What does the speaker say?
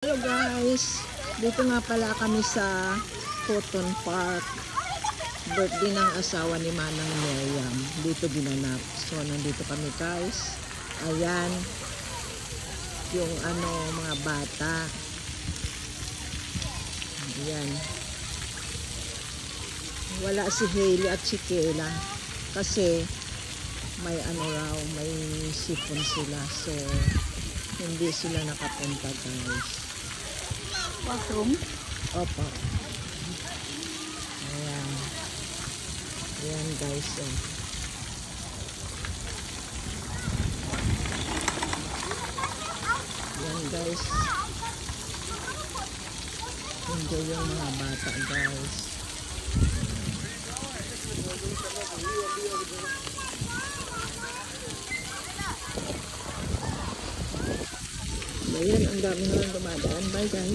Hello guys, dito nga pala kami sa Cotton Park. Birthday ng asawa ni Manang Miriam. Dito ginanap. So nandito kami guys. Ayan yung mga bata. Ayan. Wala si Hailey at si Kayla kasi may may sipon sila. So hindi sila nakapunta guys. Bathroom? Opo. Ayan. Ayan guys. Ayan guys. Enjoy yung mga bata guys. Ayan, ang dami naman dumadaan. Bye guys.